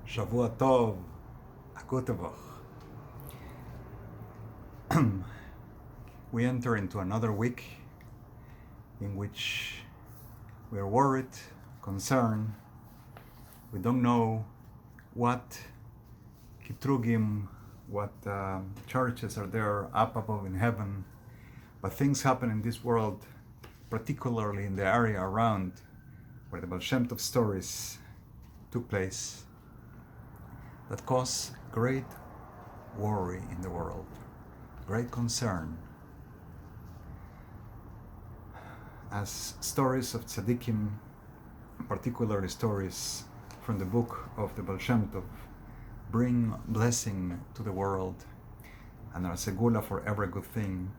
Shavua Tov, Akutavach. We enter into another week in which we are worried, concerned. We don't know what kitrugim, what churches are there up above in heaven, but things happen in this world, particularly in the area around where the Baal Shem Tov stories took place, that cause great worry in the world, great concern. As stories of tzaddikim, particularly stories from the book of the Baal Shem Tov, bring blessing to the world and are segula for every good thing,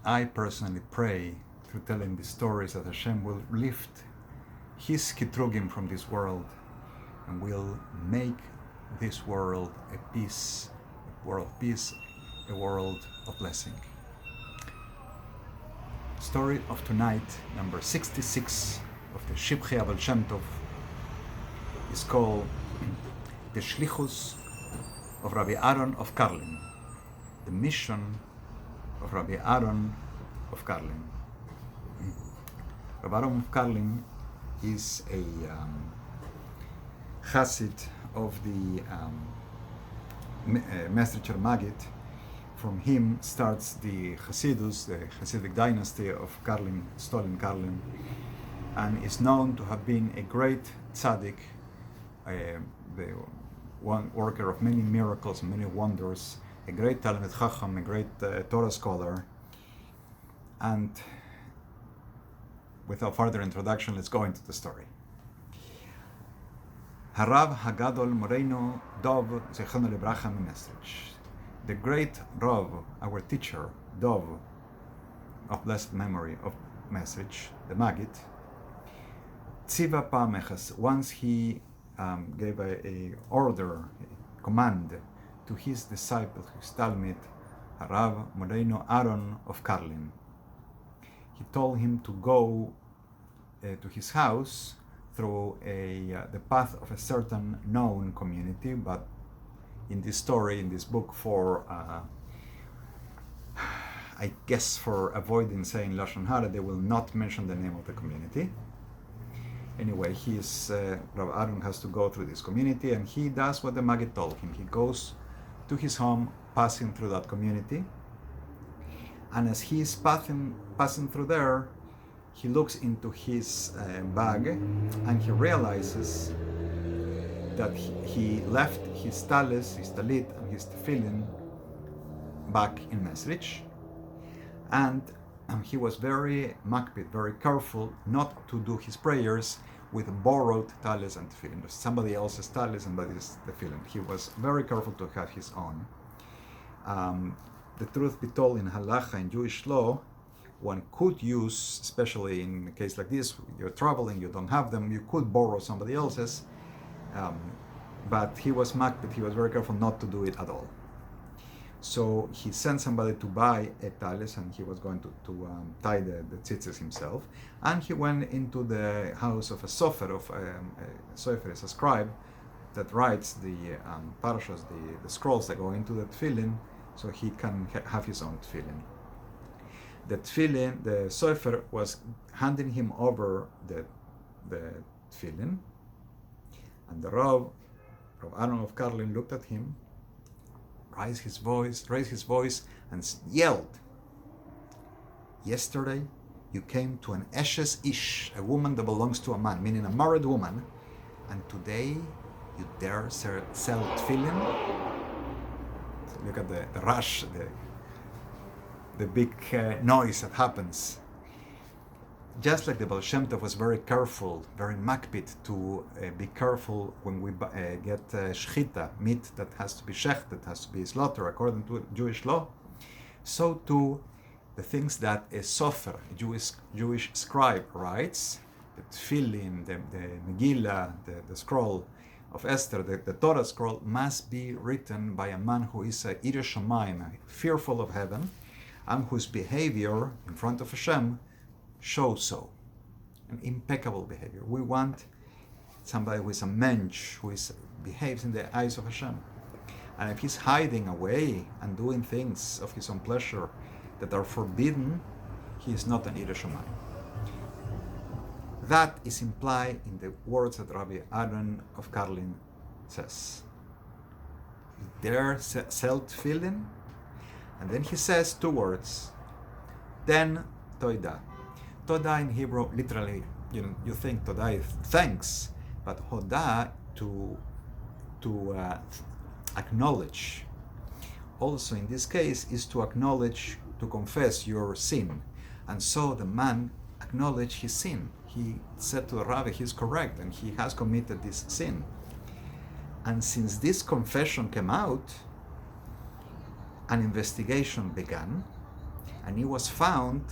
I personally pray through telling these stories that Hashem will lift His kitrugim from this world and will make this world a peace, a world of peace, a world of blessing. Story of tonight, number 66 of the Shivchei Baal Shem Tov, is called the Shlichus of Rabbi Aharon of Karlin, the mission of Rabbi Aharon of Karlin. Rabbi Aharon of Karlin is a chassid of the Mesricher Maggid. From him starts the Hasidus, the Hasidic dynasty of Karlin, Stalin Karlin, and is known to have been a great tzaddik, the one worker of many miracles, many wonders, a great Talmid Chacham, a great Torah scholar. And without further introduction, let's go into the story. Harav Hagadol Moreno Dov Zechon Lebracha Mesrich. The great Rav, our teacher, Dov, of blessed memory of Mesrich, the Maggid, Tziva Pamechas, once he gave a order, a command to his disciple, his Talmid, Harav Moreno Aharon of Karlin. He told him to go to his house through the path of a certain known community, but in this story, in this book, for I guess for avoiding saying Lashon Hara, they will not mention the name of the community. Anyway, Rabbi Aharon has to go through this community, and he does what the Maggid told him. He goes to his home, passing through that community, and as he is passing through there, he looks into his bag, and he realizes that he left his talis, his talit, and his tefillin back in Mesrich, and he was very makpid, very careful not to do his prayers with borrowed talis and tefillin, somebody else's talis and somebody's tefillin. He was very careful to have his own. The truth be told, in halacha, in Jewish law, one could use, especially in a case like this, you're traveling, you don't have them, you could borrow somebody else's, but he was makpid, he was very careful not to do it at all. So he sent somebody to buy a talis, and he was going to tie the tzitzis himself, and he went into the house of a sofer, a sofer is a scribe that writes the parashas, the scrolls that go into the tefillin, so he can have his own tefillin. The tefillin, the sofer was handing him over the tefillin, and the Rav Aharon of Karlin looked at him, raised his voice, and yelled, "Yesterday you came to an Eshes Ish, a woman that belongs to a man, meaning a married woman, and today you dare sell tefillin?" Look at the rush, the big noise that happens. Just like the Baal Shem Tov was very careful, very makpid to be careful when we get shchita, meat that has to be shechted, has to be slaughtered according to Jewish law, so too the things that a sofer, a Jewish scribe, writes, the tefillin, the Megillah, the scroll of Esther, the Torah scroll, must be written by a man who is a Yireh Shamayim, fearful of heaven, and whose behavior in front of Hashem shows so. An impeccable behavior. We want somebody who is a mensch, who is behaves in the eyes of Hashem. And if he's hiding away and doing things of his own pleasure that are forbidden, he is not an Yireh Shamayim. That is implied in the words that Rabbi Aharon of Karlin says. Their self-feeling, and then he says two words. Then Todah. Todah in Hebrew, literally, you think Todah is thanks, but Hodah to acknowledge. Also in this case is to acknowledge, to confess your sin. And so the man acknowledged his sin. He said to the rabbi, he's correct and he has committed this sin. And since this confession came out, an investigation began, and it was found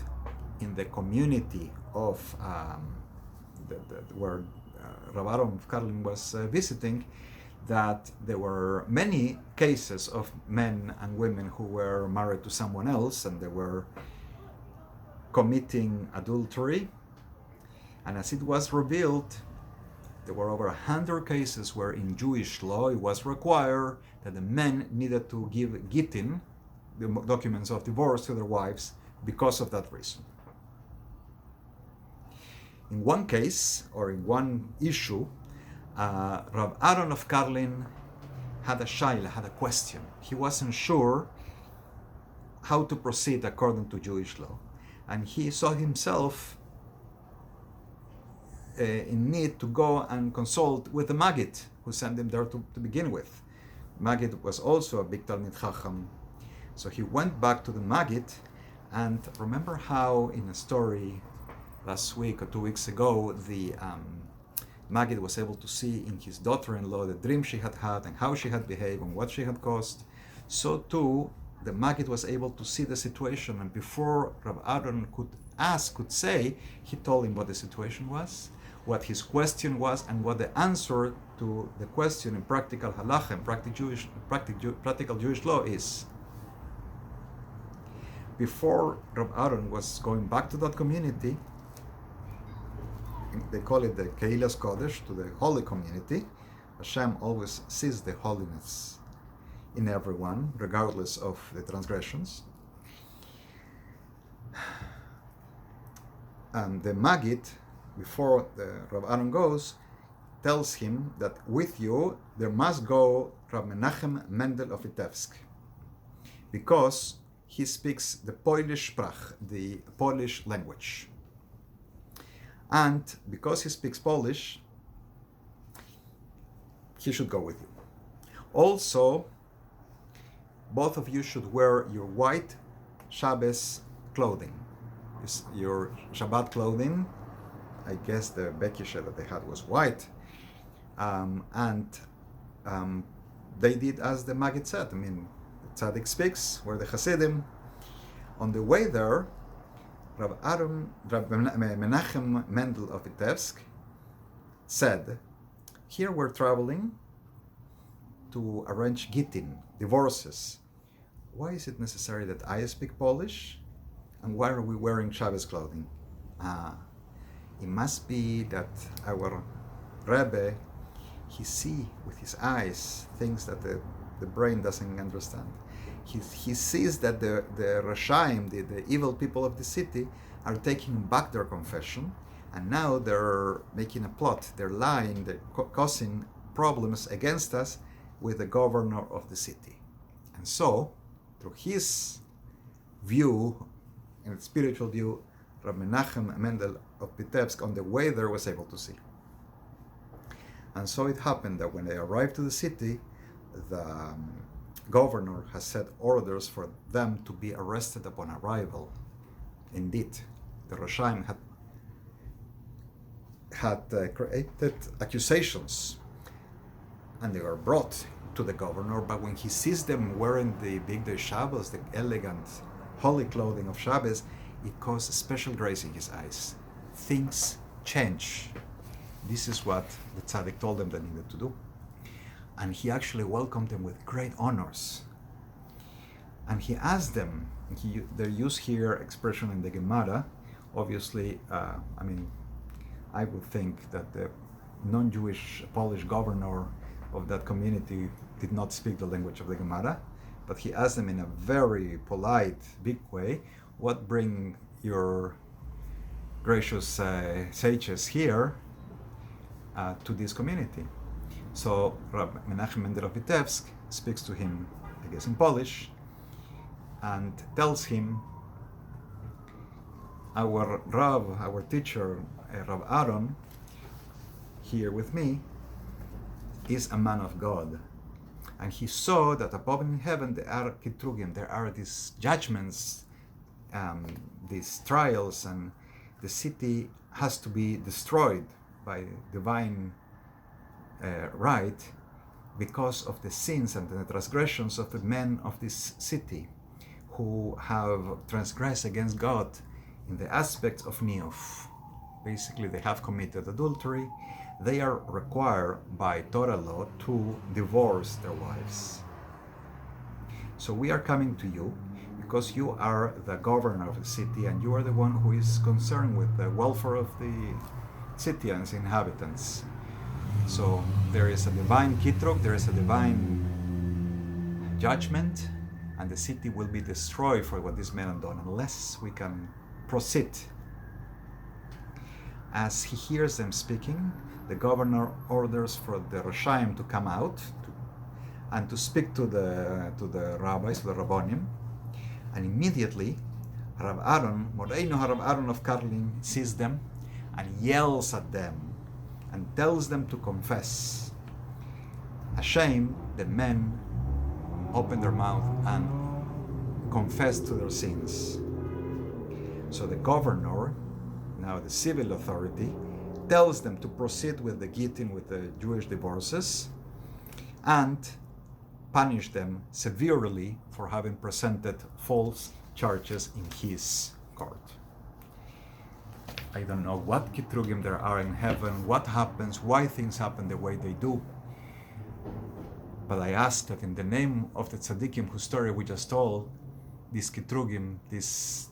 in the community of where Rabbi Aharon of Karlin was visiting, that there were many cases of men and women who were married to someone else and they were committing adultery. And as it was revealed, there were over 100 cases where in Jewish law it was required that the men needed to give gittin, the documents of divorce, to their wives because of that reason. In one case, or in one issue, Rabbi Aharon of Karlin had a shaila, had a question. He wasn't sure how to proceed according to Jewish law. And he saw himself in need to go and consult with the Maggid, who sent him there to begin with. Maggid was also a big Talmid Chacham. So he went back to the Maggid, and remember how in a story last week or 2 weeks ago, the Maggid was able to see in his daughter-in-law the dream she had had and how she had behaved and what she had caused. So too, the Maggid was able to see the situation, and before Rabbi Aharon could say, he told him what the situation was, what his question was, and what the answer to the question in practical halacha and practical Jewish law is. Before Rabbi Aharon was going back to that community, they call it the Keilas Kodesh, to the holy community. Hashem always sees the holiness in everyone, regardless of the transgressions. And the Maggid, before Rabbi Aharon goes, tells him that with you there must go Rabbi Menachem Mendel of Vitebsk, because he speaks the Polish Sprach, the Polish language. And because he speaks Polish, he should go with you. Also, both of you should wear your white Shabbos clothing, your Shabbat clothing. I guess the bekishe that they had was white. They did as the Maggid said. I mean, the Tzaddik speaks, where the Hasidim. On the way there, Rabbi Menachem Mendel of Vitebsk said, here we're traveling to arrange gittin, divorces. Why is it necessary that I speak Polish? And why are we wearing Shabbos clothing? It must be that our Rebbe, he see with his eyes things that the brain doesn't understand. He sees that the Rashaim, the evil people of the city, are taking back their confession, and now they're making a plot. They're lying, they're causing problems against us with the governor of the city. And so, through his view, and spiritual view, Rabbi Menachem Mendel of Vitebsk on the way there was able to see. And so it happened that when they arrived to the city, the governor has set orders for them to be arrested upon arrival. Indeed, the Rashaim had created accusations, and they were brought to the governor. But when he sees them wearing the Big Day Shabbos, the elegant, holy clothing of Shabbos, it caused special grace in his eyes. Things change. This is what the tzaddik told them they needed to do. And he actually welcomed them with great honors. And he asked them, they use here expression in the Gemara. Obviously, I would think that the non-Jewish Polish governor of that community did not speak the language of the Gemara, but he asked them in a very polite, big way, what bring your gracious sages here to this community? So Rabbi Menachem Mendel of Vitebsk speaks to him, I guess in Polish, and tells him, our Rav, our teacher, Rav Aharon, here with me, is a man of God. And he saw that above in heaven there are kitrugim, there are these judgments, these trials, and the city has to be destroyed by divine right because of the sins and the transgressions of the men of this city who have transgressed against God in the aspects of niyuf. Basically, they have committed adultery. They are required by Torah law to divorce their wives. So we are coming to you because you are the governor of the city and you are the one who is concerned with the welfare of the city and its inhabitants. So there is a divine kitrug, there is a divine judgment, and the city will be destroyed for what these men have done unless we can proceed. As he hears them speaking, the governor orders for the Roshaim to come out and to speak to the rabbis, to the Rabbonim, and immediately Rav Aharon, Moreinu Rav Aharon of Karlin, sees them and yells at them and tells them to confess. Ashamed, the men open their mouth and confess to their sins. So the governor, now the civil authority, tells them to proceed with the gittin, with the Jewish divorces, and punish them severely for having presented false charges in his court. I don't know what kitrugim there are in heaven, what happens, why things happen the way they do. But I ask that in the name of the tzaddikim whose story we just told, these kitrugim, these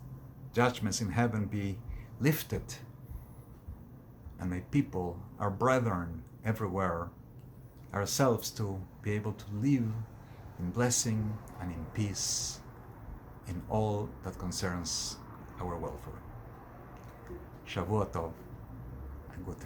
judgments in heaven be lifted. And my people, our brethren everywhere, ourselves to be able to live in blessing and in peace in all that concerns our welfare. Shavua Tov and good